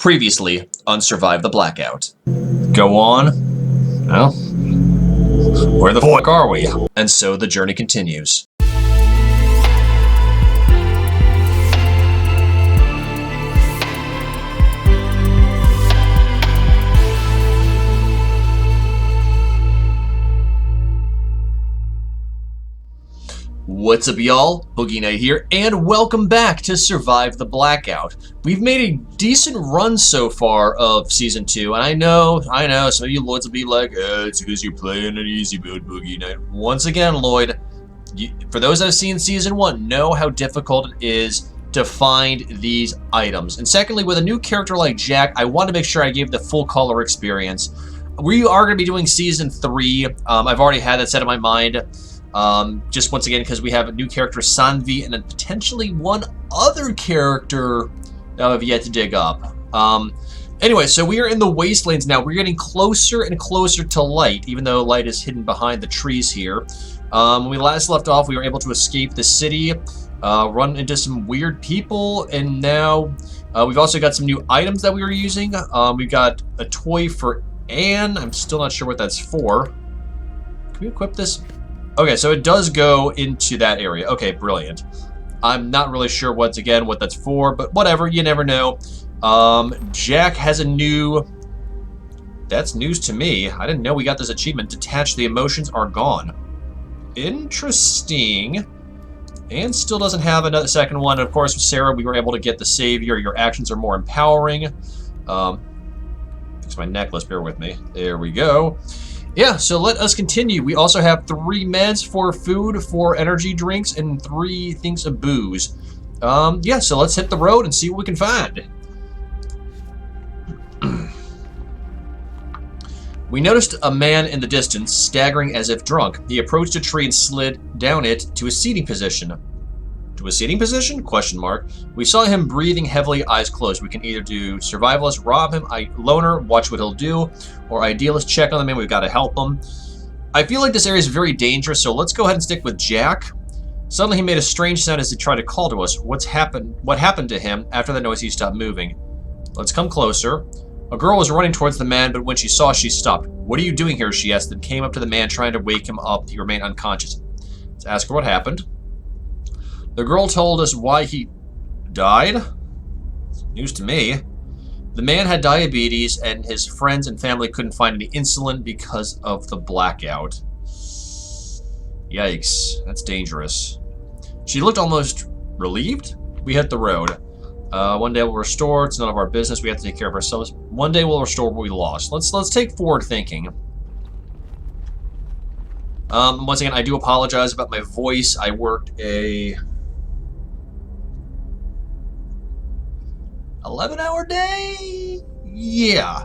Previously on Survive the Blackout. Go on. Well, where the fuck are we? And so the journey continues. What's up, y'all? Boogie Night here, and welcome back to Survive the Blackout. We've made a decent run so far of Season 2, and I know, some of you Lloyds will be like, it's because you're playing an easy mode, Boogie Night. Once again, Lloyd, for those that have seen Season 1, know how difficult it is to find these items. And secondly, with a new character like Jack, I want to make sure I gave the full color experience. We are going to be doing Season 3. I've already had that set in my mind. Just once again, because we have a new character, Sanvi, and then potentially one other character that I've yet to dig up. Anyway, so we are in the wastelands now. We're getting closer and closer to light, even though light is hidden behind the trees here. When we last left off, we were able to escape the city, run into some weird people, and now we've also got some new items that we were using. We've got a toy for Anne. I'm still not sure what that's for. Can we equip this? Okay, so it does go into that area. Okay, brilliant. I'm not really sure what that's for, but whatever, you never know. Jack has a new... That's news to me. I didn't know we got this achievement. Detach the emotions are gone. Interesting. And still doesn't have another second one. Of course, with Sarah, we were able to get the savior. Your actions are more empowering. Fix my necklace, bear with me. There we go. Yeah, so let us continue. We also have 3 meds, 4 food, 4 energy drinks, and 3 things of booze. Yeah, so let's hit the road and see what we can find. We noticed a man in the distance, staggering as if drunk. He approached a tree and slid down it to a seating position. To a seating position? Question mark. We saw him breathing heavily, eyes closed. We can either do survivalist, rob him, loner, watch what he'll do, or idealist, check on the man. We've got to help him. I feel like this area is very dangerous, so let's go ahead and stick with Jack. Suddenly he made a strange sound as he tried to call to us. What happened to him? After the noise, he stopped moving. Let's come closer. A girl was running towards the man, but when she saw us, she stopped. What are you doing here? She asked, then came up to the man, trying to wake him up. He remained unconscious. Let's ask her what happened. The girl told us why he died. News to me. The man had diabetes, and his friends and family couldn't find any insulin because of the blackout. Yikes, that's dangerous. She looked almost relieved. We hit the road. One day we'll restore. It's none of our business. We have to take care of ourselves. One day we'll restore what we lost. Let's take forward thinking. Once again, I do apologize about my voice. I worked a 11-hour day? Yeah.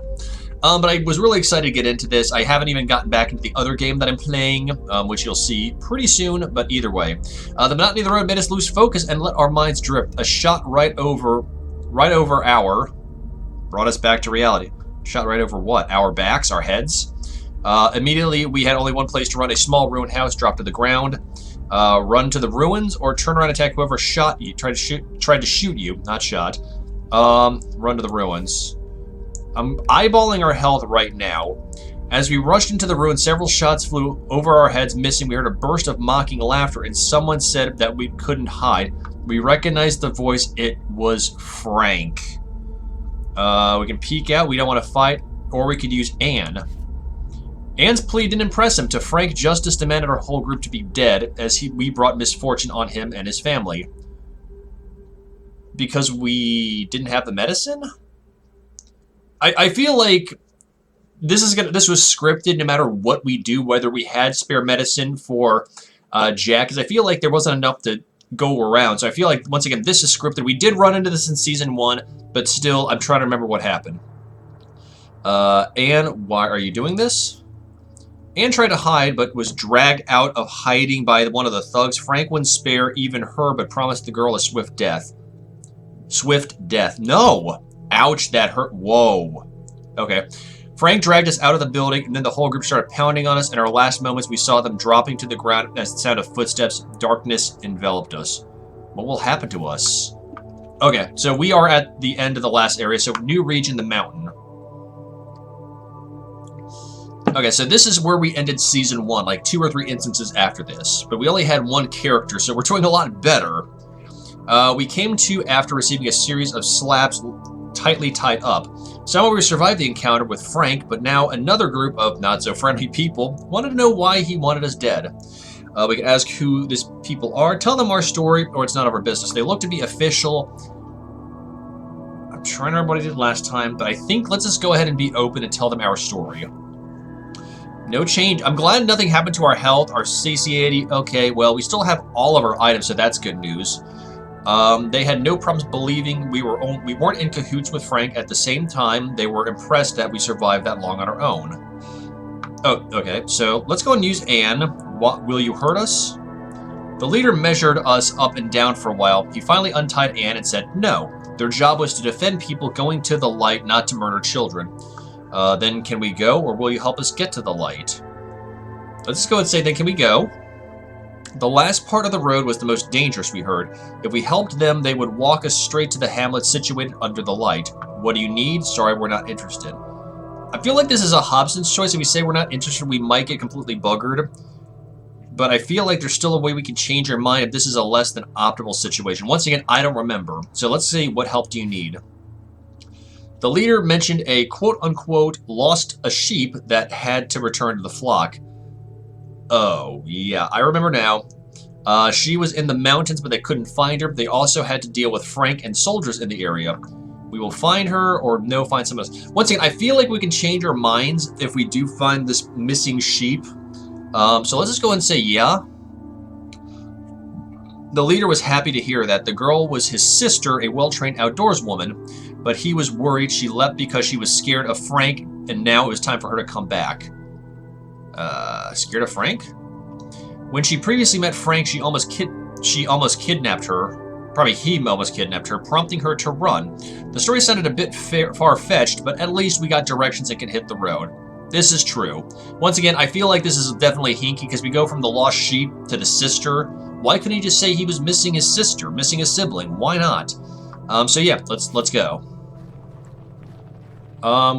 But I was really excited to get into this. I haven't even gotten back into the other game that I'm playing, which you'll see pretty soon, but either way. The monotony of the road made us lose focus and let our minds drift. A shot right over brought us back to reality. Shot right over what? Our backs? Our heads? Immediately, we had only one place to run, a small ruined house, drop to the ground. Run to the ruins, or turn around and attack whoever shot you, tried to shoot you, not shot. Run to the ruins. I'm eyeballing our health right now. As we rushed into the ruins, several shots flew over our heads, missing. We heard a burst of mocking laughter, and someone said that we couldn't hide. We recognized the voice. It was Frank. We can peek out. We don't want to fight, or we could use Anne. Anne's plea didn't impress him. To Frank, justice demanded our whole group to be dead, as we brought misfortune on him and his family. Because we didn't have the medicine? I feel like this was scripted no matter what we do, whether we had spare medicine for Jack, because I feel like there wasn't enough to go around. So I feel like, once again, this is scripted. We did run into this in Season 1, but still, I'm trying to remember what happened. Anne, why are you doing this? Anne tried to hide, but was dragged out of hiding by one of the thugs. Frank wouldn't spare even her, but promised the girl a swift death. Swift death. No! Ouch, that hurt. Whoa. Okay. Frank dragged us out of the building, and then the whole group started pounding on us. In our last moments, we saw them dropping to the ground as the sound of footsteps. Darkness enveloped us. What will happen to us? Okay, so we are at the end of the last area, so new region, the mountain. Okay, so this is where we ended Season 1, like 2 or 3 instances after this. But we only had one character, so we're doing a lot better. We came to after receiving a series of slabs tightly tied up. Somehow we survived the encounter with Frank, but now another group of not-so-friendly people wanted to know why he wanted us dead. We can ask who these people are, tell them our story, or it's none of our business. They look to be official. I'm trying to remember what I did last time, but I think let's just go ahead and be open and tell them our story. No change. I'm glad nothing happened to our health, our satiety. Okay, well, we still have all of our items, so that's good news. They had no problems believing we weren't in cahoots with Frank. At the same time, they were impressed that we survived that long on our own. Oh, okay. So let's go and use Anne. What, will you hurt us? The leader measured us up and down for a while. He finally untied Anne and said, no. Their job was to defend people going to the light, not to murder children. Then can we go, or will you help us get to the light? Let's just go and say, then can we go? The last part of the road was the most dangerous, we heard. If we helped them, they would walk us straight to the hamlet situated under the light. What do you need? Sorry, we're not interested. I feel like this is a Hobson's choice. If we say we're not interested, we might get completely buggered. But I feel like there's still a way we can change our mind if this is a less than optimal situation. Once again, I don't remember. So let's see, what help do you need? The leader mentioned a quote-unquote lost a sheep that had to return to the flock. Oh, yeah, I remember now. She was in the mountains, but they couldn't find her. They also had to deal with Frank and soldiers in the area. We will find her, or no, find someone else. Once again, I feel like we can change our minds if we do find this missing sheep. So let's just go and say yeah. The leader was happy to hear that. The girl was his sister, a well-trained outdoors woman, but he was worried she left because she was scared of Frank, and now it was time for her to come back. Scared of Frank? When she previously met Frank, she almost kidnapped her. Probably he almost kidnapped her, prompting her to run. The story sounded a bit far-fetched, but at least we got directions that can hit the road. This is true. Once again, I feel like this is definitely hinky because we go from the lost sheep to the sister. Why couldn't he just say he was missing his sister, missing a sibling? Why not? So yeah, let's go.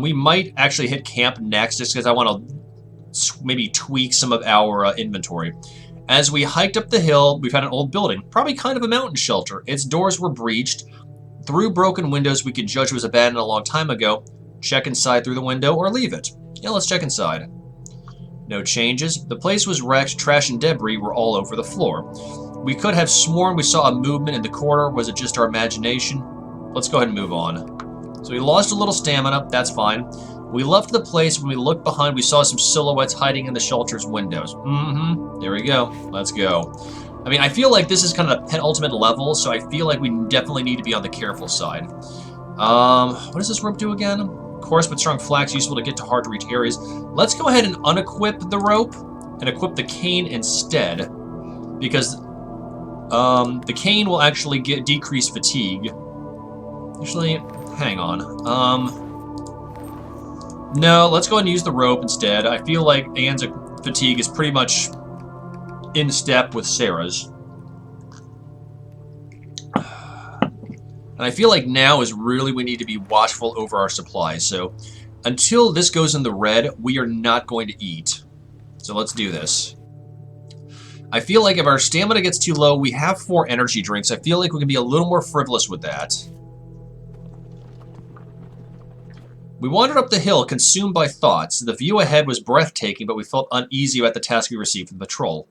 We might actually hit camp next just because I want to maybe tweak some of our inventory. As we hiked up the hill, we found an old building, probably kind of a mountain shelter. Its doors were breached. Through broken windows, we could judge it was abandoned a long time ago. Check inside through the window or leave it. Yeah, let's check inside. No changes. The place was wrecked. Trash and debris were all over the floor. We could have sworn we saw a movement in the corner. Was it just our imagination? Let's go ahead and move on. So we lost a little stamina. That's fine. We left the place. When we looked behind, we saw some silhouettes hiding in the shelter's windows. There we go. Let's go. I mean, I feel like this is kind of the penultimate level, so I feel like we definitely need to be on the careful side. What does this rope do again? Coarse but strong flax, useful to get to hard-to-reach areas. Let's go ahead and unequip the rope and equip the cane instead, because the cane will actually decrease fatigue. Actually, hang on. No, let's go ahead and use the rope instead. I feel like Anne's fatigue is pretty much in step with Sarah's. And I feel like now is really we need to be watchful over our supplies. So until this goes in the red, we are not going to eat. So let's do this. I feel like if our stamina gets too low, we have 4 energy drinks. I feel like we can be a little more frivolous with that. We wandered up the hill, consumed by thoughts. The view ahead was breathtaking, but we felt uneasy about the task we received from the patrol.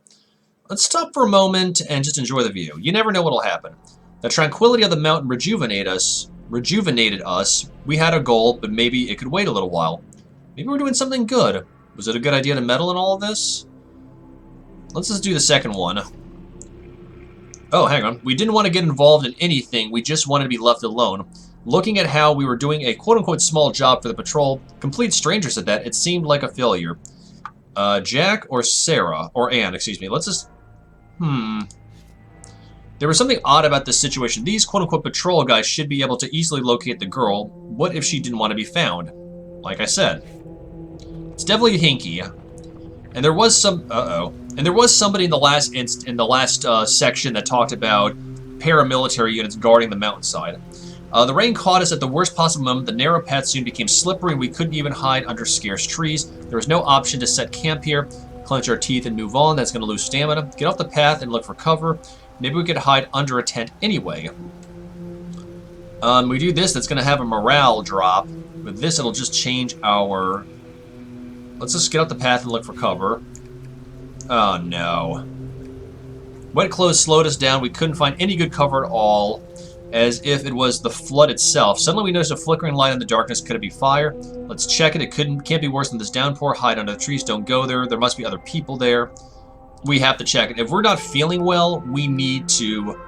Let's stop for a moment and just enjoy the view. You never know what'll happen. The tranquility of the mountain rejuvenated us. We had a goal, but maybe it could wait a little while. Maybe we're doing something good. Was it a good idea to meddle in all of this? Let's just do the second one. Oh, hang on. We didn't want to get involved in anything. We just wanted to be left alone. Looking at how we were doing a quote-unquote small job for the patrol, complete strangers at that, it seemed like a failure. Jack or Sarah, or Anne, excuse me. Let's just... There was something odd about this situation. These quote-unquote patrol guys should be able to easily locate the girl. What if she didn't want to be found? Like I said. It's definitely hinky. And there was some... And there was somebody in the last section that talked about paramilitary units guarding the mountainside. The rain caught us at the worst possible moment. The narrow path soon became slippery, and we couldn't even hide under scarce trees. There was no option to set camp here, clench our teeth, and move on. That's going to lose stamina. Get off the path and look for cover. Maybe we could hide under a tent anyway. We do this, that's going to have a morale drop. With this, it'll just change our... Let's just get off the path and look for cover. Oh, no. Wet clothes slowed us down. We couldn't find any good cover at all, as if it was the flood itself. Suddenly we noticed a flickering light in the darkness. Could it be fire? Let's check it. It can't be worse than this downpour. Hide under the trees. Don't go there. There must be other people there. We have to check it. If we're not feeling well, we need to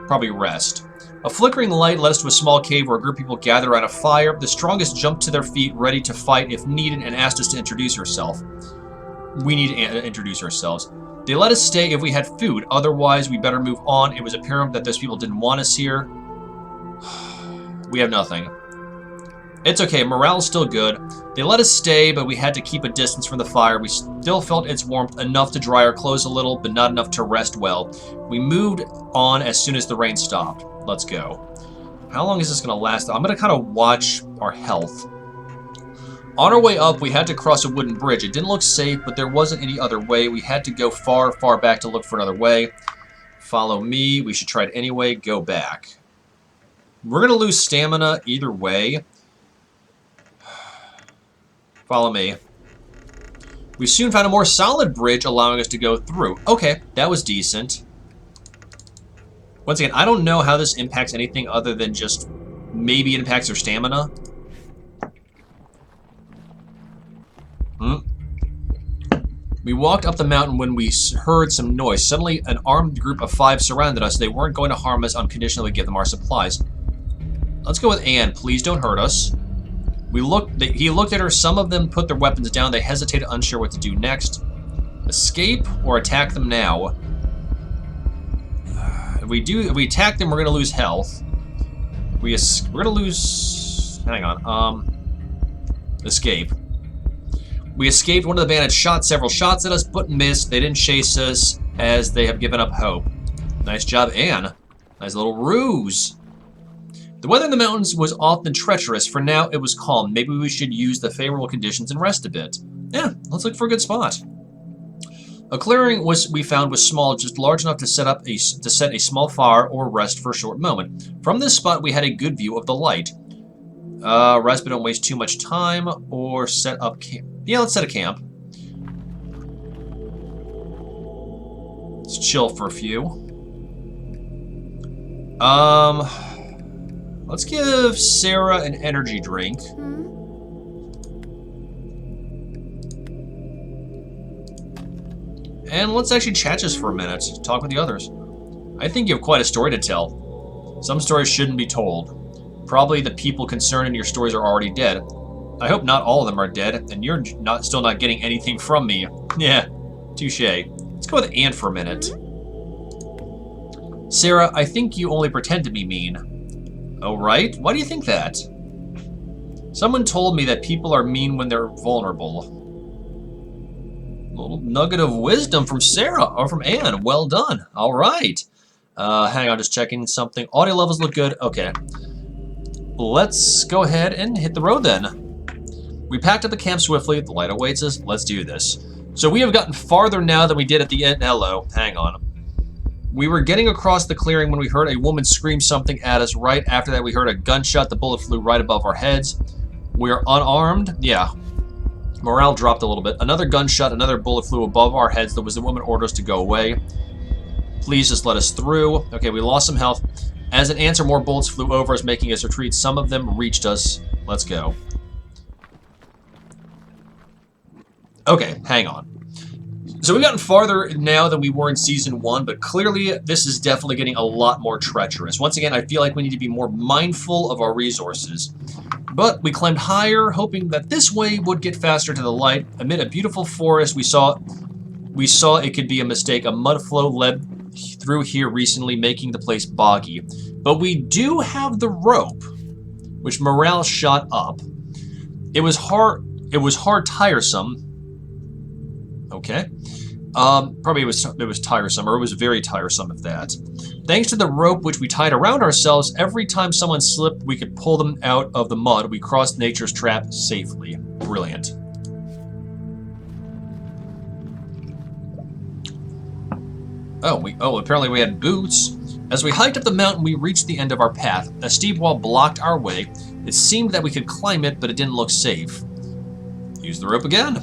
probably rest. A flickering light led us to a small cave where a group of people gathered around a fire. The strongest jumped to their feet, ready to fight if needed, and asked us to introduce ourselves. We need to introduce ourselves. They let us stay if we had food. Otherwise, we better move on. It was apparent that those people didn't want us here. We have nothing. It's okay. Morale's still good. They let us stay, but we had to keep a distance from the fire. We still felt its warmth enough to dry our clothes a little, but not enough to rest well. We moved on as soon as the rain stopped. Let's go. How long is this going to last? I'm going to kind of watch our health. On our way up, we had to cross a wooden bridge. It didn't look safe, but there wasn't any other way. We had to go far, far back to look for another way. Follow me. We should try it anyway. Go back. We're going to lose stamina either way. Follow me. We soon found a more solid bridge allowing us to go through. Okay, that was decent. Once again, I don't know how this impacts anything other than just maybe it impacts their stamina. We walked up the mountain when we heard some noise. Suddenly, an armed group of 5 surrounded us. They weren't going to harm us unconditionally. Give them our supplies. Let's go with Anne. Please don't hurt us. He looked at her. Some of them put their weapons down. They hesitated, unsure what to do next. Escape or attack them now? If we attack them, we're gonna lose health. We're gonna lose. Hang on. Escape. We escaped. One of the bandits shot several shots at us, but missed. They didn't chase us, as they have given up hope. Nice job, Anne. Nice little ruse. The weather in the mountains was often treacherous. For now, it was calm. Maybe we should use the favorable conditions and rest a bit. Yeah, let's look for a good spot. A clearing we found was small, just large enough to set a small fire or rest for a short moment. From this spot, we had a good view of the light. Rest, but don't waste too much time, or set up camp. Yeah, let's set a camp. Let's chill for a few. Let's give Sarah an energy drink. And let's actually chat just for a minute, talk with the others. I think you have quite a story to tell. Some stories shouldn't be told. Probably the people concerned in your stories are already dead. I hope not all of them are dead, and you're still not getting anything from me. Yeah, touché. Let's go with Anne for a minute. Sarah, I think you only pretend to be mean. Oh, right? Why do you think that? Someone told me that people are mean when they're vulnerable. Little nugget of wisdom from Sarah, or from Anne. Well done. All right. Hang on, just checking something. Audio levels look good. Okay. Let's go ahead and hit the road then. We packed up the camp swiftly. The light awaits us. Let's do this. So we have gotten farther now than we did at the end. Hello. Hang on. We were getting across the clearing when we heard a woman scream something at us. Right after that, we heard a gunshot. The bullet flew right above our heads. We are unarmed. Yeah. Morale dropped a little bit. Another gunshot, another bullet flew above our heads. There was the woman ordered us to go away. Please just let us through. Okay, we lost some health. As an answer, more bullets flew over us, making us retreat. Some of them reached us. Let's go. Okay, hang on. So we've gotten farther now than we were in Season 1, but clearly this is definitely getting a lot more treacherous. Once again, I feel like we need to be more mindful of our resources. But we climbed higher, hoping that this way would get faster to the light. Amid a beautiful forest, we saw it could be a mistake. A mud flow led through here recently, making the place boggy. But we do have the rope, which morale shot up. It was hard tiresome. Okay. Probably it was tiresome, or it was very tiresome at that. Thanks to the rope which we tied around ourselves, every time someone slipped, we could pull them out of the mud. We crossed nature's trap safely. Brilliant. Apparently we had boots. As we hiked up the mountain, we reached the end of our path. A steep wall blocked our way. It seemed that we could climb it, but it didn't look safe. Use the rope again.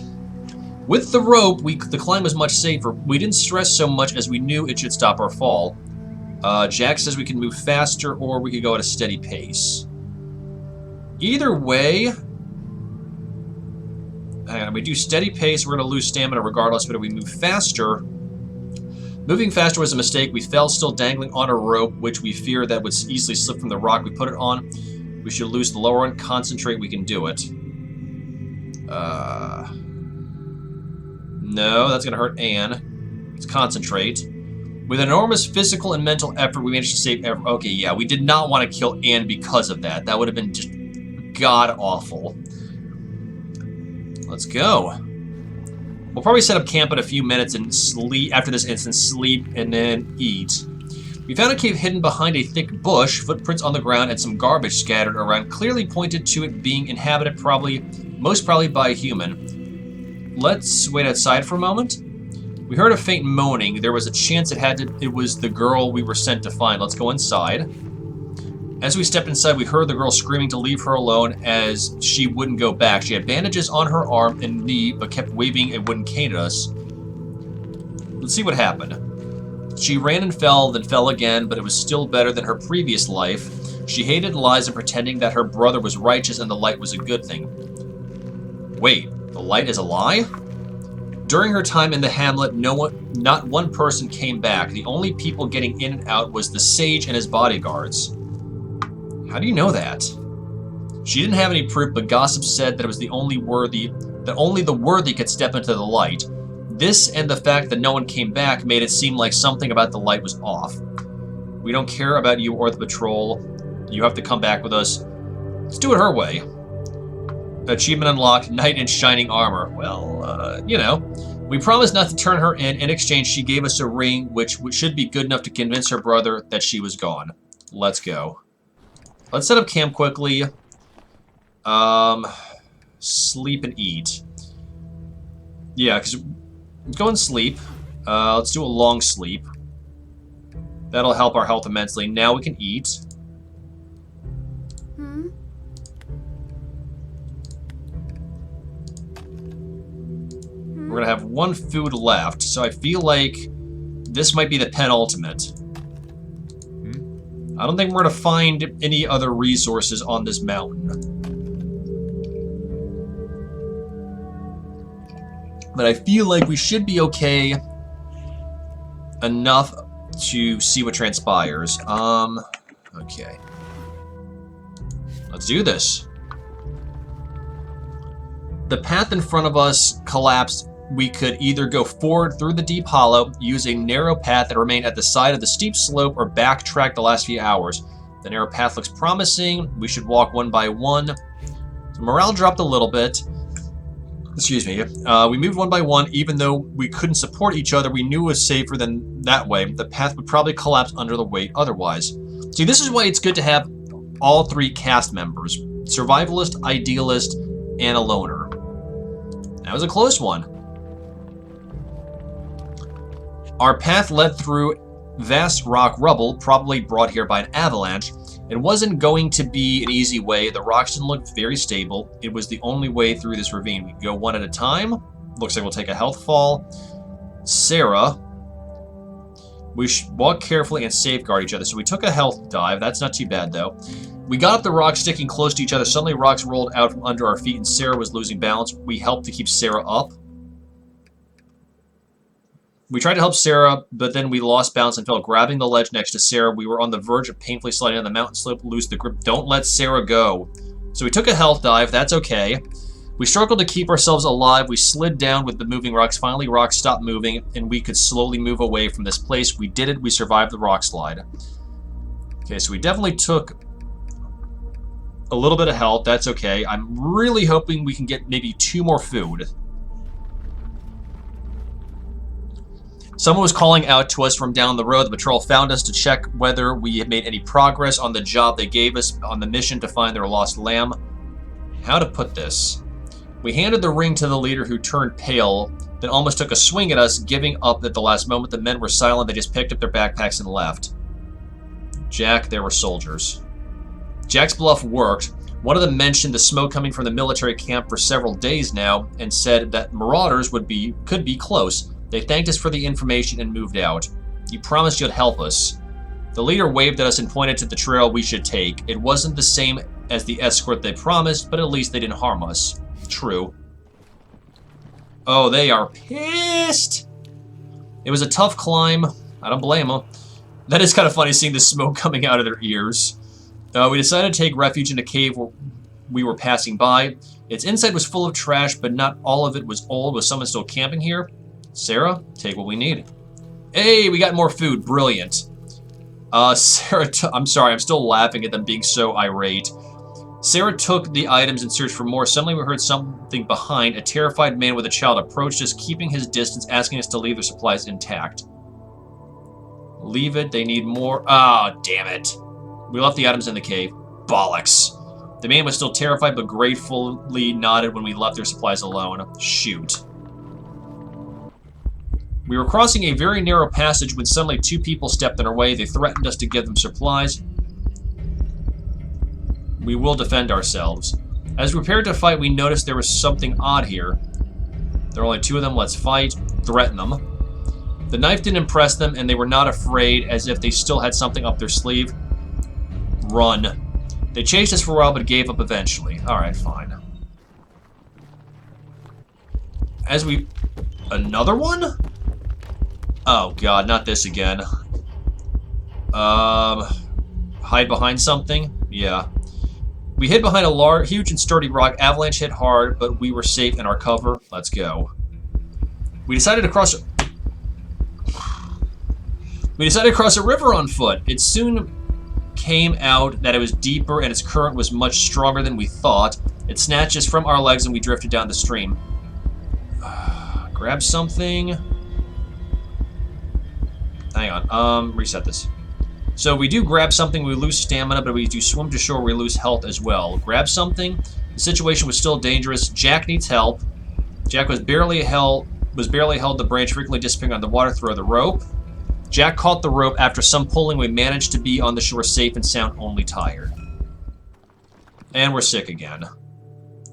With the rope, the climb was much safer. We didn't stress so much as we knew it should stop our fall. Jack says we can move faster, or we could go at a steady pace. Either way, hang on, we do steady pace, we're going to lose stamina regardless, but if we move faster... Moving faster was a mistake. We fell still dangling on a rope, which we feared that would easily slip from the rock we put it on. We should loose the lower one, concentrate, we can do it. No, that's going to hurt Anne. Let's concentrate. With enormous physical and mental effort, we managed to save... Okay, yeah, we did not want to kill Anne because of that. That would have been just god-awful. Let's go. We'll probably set up camp in a few minutes and sleep after this instant, sleep, and then eat. We found a cave hidden behind a thick bush, footprints on the ground, and some garbage scattered around, clearly pointed to it being inhabited most probably by a human. Let's wait outside for a moment. We heard a faint moaning. There was a chance it was the girl we were sent to find. Let's go inside. As we stepped inside, we heard the girl screaming to leave her alone as she wouldn't go back. She had bandages on her arm and knee, but kept waving a wooden cane at us. Let's see what happened. She ran and fell, then fell again, but it was still better than her previous life. She hated lies and pretending that her brother was righteous and the light was a good thing. Wait, the light is a lie? During her time in the hamlet, not one person came back. The only people getting in and out was the sage and his bodyguards. How do you know that? She didn't have any proof, but gossip said that it was only the worthy could step into the light. This and the fact that no one came back made it seem like something about the light was off. We don't care about you or the patrol. You have to come back with us. Let's do it her way. Achievement unlocked, knight in shining armor. Well, you know. We promised not to turn her in. In exchange, she gave us a ring, which should be good enough to convince her brother that she was gone. Let's go. Let's set up camp quickly. Sleep and eat. Yeah, because go and sleep. Let's do a long sleep. That'll help our health immensely. Now we can eat. We're gonna have one food left, so I feel like this might be the penultimate. I don't think we're gonna find any other resources on this mountain. But I feel like we should be okay enough to see what transpires. Okay. Let's do this. The path in front of us collapsed. We could either go forward through the deep hollow, use a narrow path that remained at the side of the steep slope, or backtrack the last few hours. The narrow path looks promising. We should walk one by one. So morale dropped a little bit. Excuse me. We moved one by one, even though we couldn't support each other. We knew it was safer than that way. The path would probably collapse under the weight otherwise. See, this is why it's good to have all three cast members. Survivalist, idealist, and a loner. That was a close one. Our path led through vast rock rubble, probably brought here by an avalanche. It wasn't going to be an easy way. The rocks didn't look very stable. It was the only way through this ravine. We could go one at a time. Looks like we'll take a health fall. Sarah. We should walk carefully and safeguard each other. So we took a health dive. That's not too bad, though. We got up the rocks, sticking close to each other. Suddenly, rocks rolled out from under our feet, and Sarah was losing balance. We helped to keep Sarah up. We tried to help Sarah, but then we lost balance and fell, grabbing the ledge next to Sarah. We were on the verge of painfully sliding down the mountain slope, lose the grip. Don't let Sarah go. So we took a health dive. That's okay. We struggled to keep ourselves alive. We slid down with the moving rocks. Finally, rocks stopped moving, and we could slowly move away from this place. We did it. We survived the rock slide. Okay, so we definitely took a little bit of health. That's okay. I'm really hoping we can get maybe 2 more food. Someone was calling out to us from down the road. The patrol found us to check whether we had made any progress on the job they gave us on the mission to find their lost lamb. How to put this? We handed the ring to the leader, who turned pale, then almost took a swing at us, giving up at the last moment. The men were silent. They just picked up their backpacks and left. Jack, there were soldiers. Jack's bluff worked. One of them mentioned the smoke coming from the military camp for several days now and said that marauders could be close. They thanked us for the information and moved out. You promised you'd help us. The leader waved at us and pointed to the trail we should take. It wasn't the same as the escort they promised, but at least they didn't harm us. True. Oh, they are pissed. It was a tough climb. I don't blame them. That is kind of funny seeing the smoke coming out of their ears. We decided to take refuge in a cave we were passing by. Its inside was full of trash, but not all of it was old. Was someone still camping here? Sarah, take what we need. Hey, we got more food. Brilliant. Sarah, I'm sorry, I'm still laughing at them being so irate. Sarah took the items and searched for more. Suddenly we heard something behind. A terrified man with a child approached us, keeping his distance, asking us to leave their supplies intact. Leave it, they need more. Ah, damn it. We left the items in the cave. Bollocks. The man was still terrified, but gratefully nodded when we left their supplies alone. Shoot. We were crossing a very narrow passage when suddenly two people stepped in our way. They threatened us to give them supplies. We will defend ourselves. As we prepared to fight, we noticed there was something odd here. There are only two of them. Let's fight. Threaten them. The knife didn't impress them, and they were not afraid, as if they still had something up their sleeve. Run. They chased us for a while, but gave up eventually. Alright, fine. Another one? Oh god, not this again. Hide behind something? Yeah. We hid behind a huge and sturdy rock. Avalanche hit hard, but we were safe in our cover. Let's go. We decided to cross a river on foot. It soon came out that it was deeper and its current was much stronger than we thought. It snatched us from our legs and we drifted down the stream. Grab something. Hang on. Reset this. So we do grab something, we lose stamina, but we do swim to shore, we lose health as well. Grab something. The situation was still dangerous. Jack needs help. Jack was barely held the branch, frequently disappearing on the water. Throw the rope. Jack caught the rope. After some pulling, we managed to be on the shore safe and sound, only tired. And we're sick again.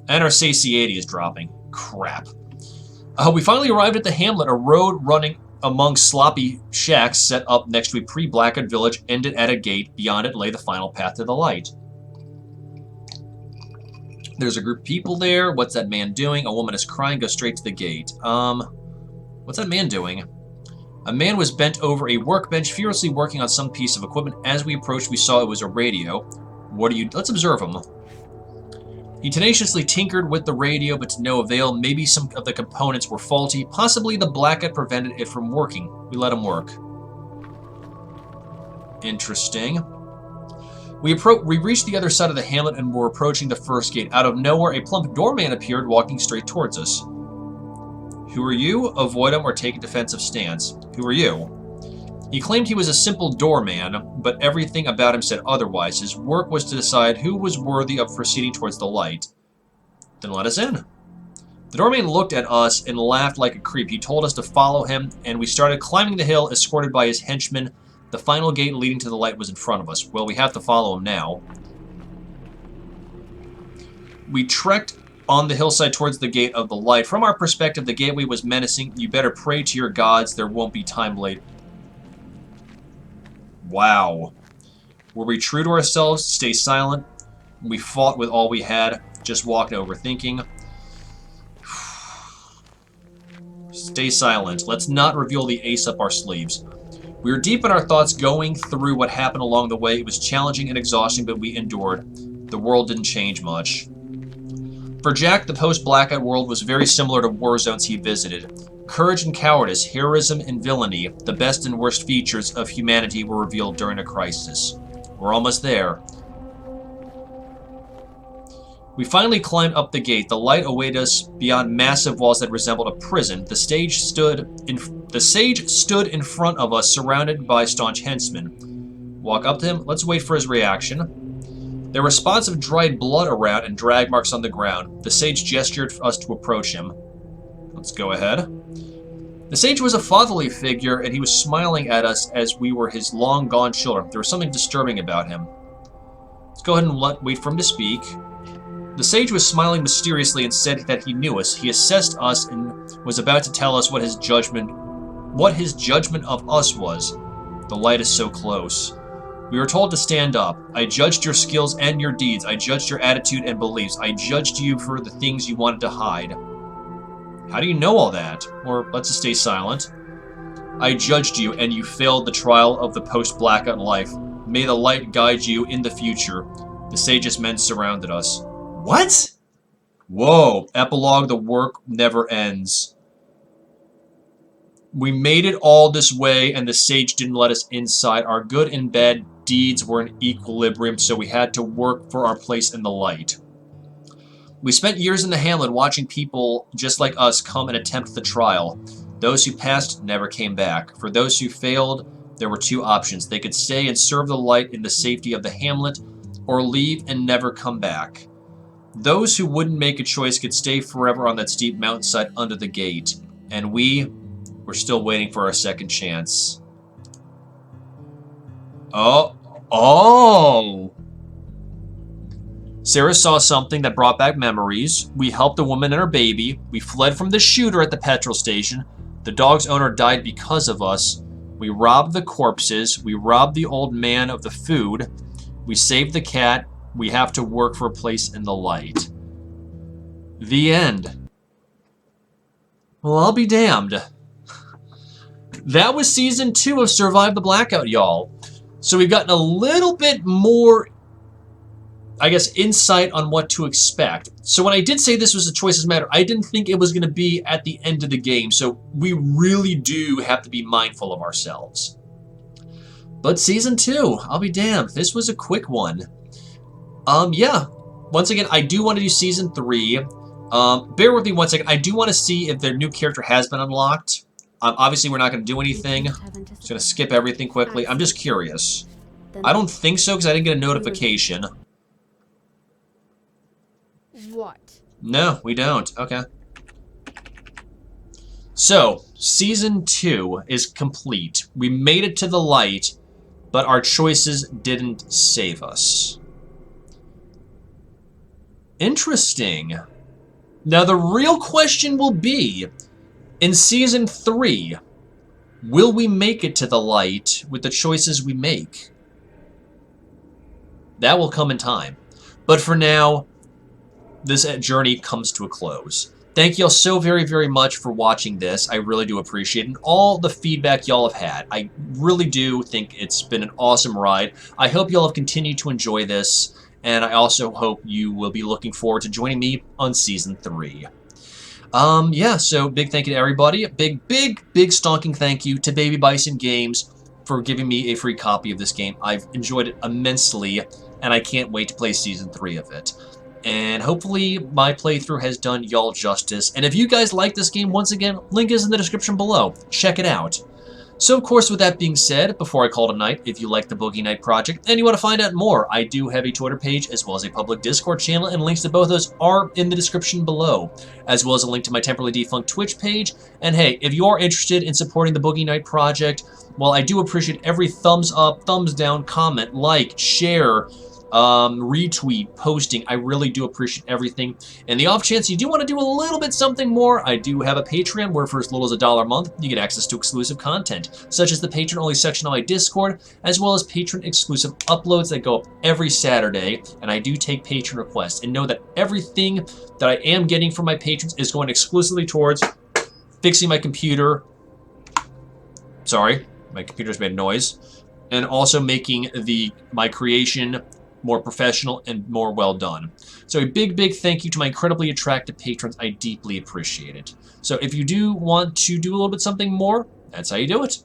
And our satiety is dropping. Crap. We finally arrived at the hamlet. A road running among sloppy shacks set up next to a pre-Blackout village ended at a gate. Beyond it lay the final path to the light. There's a group of people there. What's that man doing? A woman is crying. Go straight to the gate. What's that man doing? A man was bent over a workbench, furiously working on some piece of equipment. As we approached, we saw it was a radio. Let's observe him. He tenaciously tinkered with the radio, but to no avail. Maybe some of the components were faulty. Possibly the blackout prevented it from working. We let him work. Interesting. We reached the other side of the hamlet and were approaching the first gate. Out of nowhere, a plump doorman appeared, walking straight towards us. Who are you? Avoid him or take a defensive stance. Who are you? He claimed he was a simple doorman, but everything about him said otherwise. His work was to decide who was worthy of proceeding towards the light. Then let us in. The doorman looked at us and laughed like a creep. He told us to follow him, and we started climbing the hill, escorted by his henchmen. The final gate leading to the light was in front of us. Well, we have to follow him now. We trekked on the hillside towards the gate of the light. From our perspective, the gateway was menacing. You better pray to your gods. There won't be time late. Wow. Were we true to ourselves? Stay silent. We fought with all we had. Just walked overthinking. Stay silent. Let's not reveal the ace up our sleeves. We were deep in our thoughts, going through what happened along the way. It was challenging and exhausting, but we endured. The world didn't change much. For Jack, the post-Blackout world was very similar to war zones he visited. Courage and cowardice, heroism and villainy, the best and worst features of humanity were revealed during a crisis. We're almost there. We finally climbed up the gate. The light awaited us beyond massive walls that resembled a prison. The sage stood in front of us, surrounded by staunch henchmen. Walk up to him. Let's wait for his reaction. There were spots of dried blood around and drag marks on the ground. The sage gestured for us to approach him. Let's go ahead. The sage was a fatherly figure, and he was smiling at us as we were his long-gone children. There was something disturbing about him. Let's go ahead and wait for him to speak. The sage was smiling mysteriously and said that he knew us. He assessed us and was about to tell us what his judgment of us was. The light is so close. We were told to stand up. I judged your skills and your deeds. I judged your attitude and beliefs. I judged you for the things you wanted to hide. How do you know all that? Or let's just stay silent. I judged you, and you failed the trial of the post-blackout life. May the light guide you in the future. The sage's men surrounded us. What? Whoa. Epilogue, the work never ends. We made it all this way, and the sage didn't let us inside. Our good and bad deeds were in equilibrium, so we had to work for our place in the light. We spent years in the hamlet watching people just like us come and attempt the trial. Those who passed never came back. For those who failed, there were two options. They could stay and serve the light in the safety of the hamlet, or leave and never come back. Those who wouldn't make a choice could stay forever on that steep mountainside under the gate. And we were still waiting for our second chance. Oh! Sarah saw something that brought back memories. We helped a woman and her baby. We fled from the shooter at the petrol station. The dog's owner died because of us. We robbed the corpses. We robbed the old man of the food. We saved the cat. We have to work for a place in the light. The end. Well, I'll be damned. That was Season 2 of Survive the Blackout, y'all. So we've gotten a little bit more, I guess, insight on what to expect. So when I did say this was a choices matter, I didn't think it was going to be at the end of the game. So we really do have to be mindful of ourselves. But Season 2, I'll be damned. This was a quick one. Yeah. Once again, I do want to do Season 3. Bear with me one second. I do want to see if their new character has been unlocked. Obviously, we're not going to do anything. Just going to skip everything quickly. I'm just curious. I don't think so because I didn't get a notification. What? No, we don't. Okay. So, Season 2 is complete. We made it to the light, but our choices didn't save us. Interesting. Now, the real question will be, in Season 3, will we make it to the light with the choices we make? That will come in time. But for now, this journey comes to a close. Thank y'all so very, very much for watching this. I really do appreciate it. And all the feedback y'all have had. I really do think it's been an awesome ride. I hope y'all have continued to enjoy this. And I also hope you will be looking forward to joining me on Season 3. Yeah, so big thank you to everybody. Big stonking thank you to Baby Bison Games for giving me a free copy of this game. I've enjoyed it immensely, and I can't wait to play Season 3 of it. And hopefully my playthrough has done y'all justice. And if you guys like this game, once again, link is in the description below. Check it out. So, of course, with that being said, before I call it a night, if you like the Boogie Night Project and you want to find out more, I do have a Twitter page as well as a public Discord channel, and links to both those are in the description below, as well as a link to my temporarily defunct Twitch page. And hey, if you are interested in supporting the Boogie Night Project, well, I do appreciate every thumbs up, thumbs down, comment, like, share, retweet, posting. I really do appreciate everything. And the off chance you do want to do a little bit something more, I do have a Patreon where for as little as $1 a month, you get access to exclusive content, such as the patron-only section of my Discord, as well as patron-exclusive uploads that go up every Saturday, and I do take patron requests. And know that everything that I am getting from my patrons is going exclusively towards fixing my computer. Sorry, my computer's made a noise. And also making my creation more professional and more well done. So a big thank you to my incredibly attractive patrons. I deeply appreciate it. So if you do want to do a little bit something more, that's how you do it.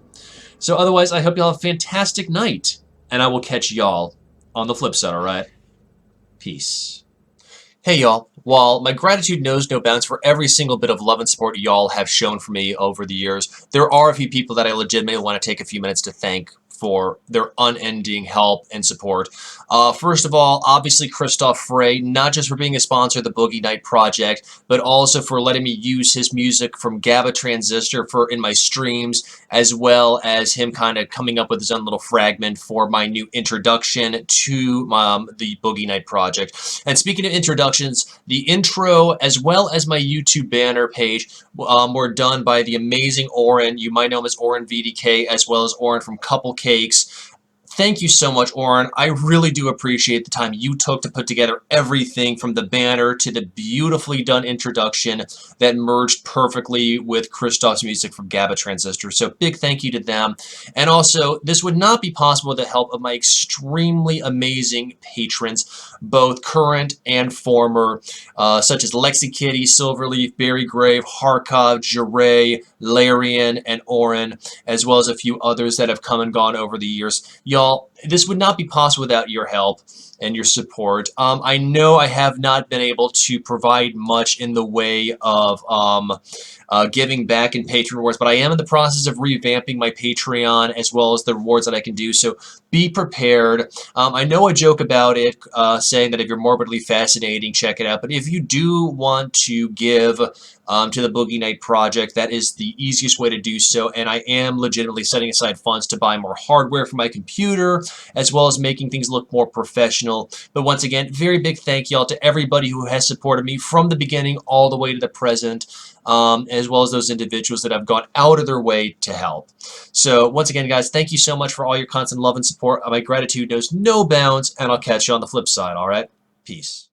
So otherwise, I hope y'all have a fantastic night, and I will catch y'all on the flip side, all right? Peace. Hey y'all, while my gratitude knows no bounds for every single bit of love and support y'all have shown for me over the years, there are a few people that I legitimately want to take a few minutes to thank for their unending help and support. First of all, obviously Christoph Frey, not just for being a sponsor of the Boogie Night Project, but also for letting me use his music from GABA Transistor for in my streams, as well as him kind of coming up with his own little fragment for my new introduction to the Boogie Night Project. And speaking of introductions, the intro as well as my YouTube banner page were done by the amazing Oren. You might know him as Oren VDK, as well as Oren from Couple Cakes. Thank you so much, Oren. I really do appreciate the time you took to put together everything from the banner to the beautifully done introduction that merged perfectly with Christoph's music from GABA Transistor. So big thank you to them. And also, this would not be possible with the help of my extremely amazing patrons, both current and former, such as Lexi Kitty, Silverleaf, Barry Grave, Harkov, Jure, Larian, and Oren, as well as a few others that have come and gone over the years. Y'all, this would not be possible without your help and your support. I know I have not been able to provide much in the way of giving back in Patreon rewards, but I am in the process of revamping my Patreon as well as the rewards that I can do, so be prepared. I know I joke about it, saying that if you're morbidly fascinating, check it out, but if you do want to give to the Boogie Night Project, that is the easiest way to do so, and I am legitimately setting aside funds to buy more hardware for my computer, as well as making things look more professional. But once again, very big thank y'all to everybody who has supported me from the beginning all the way to the present, as well as those individuals that have gone out of their way to help. So once again, guys, thank you so much for all your constant love and support. My gratitude knows no bounds, and I'll catch you on the flip side, all right? Peace.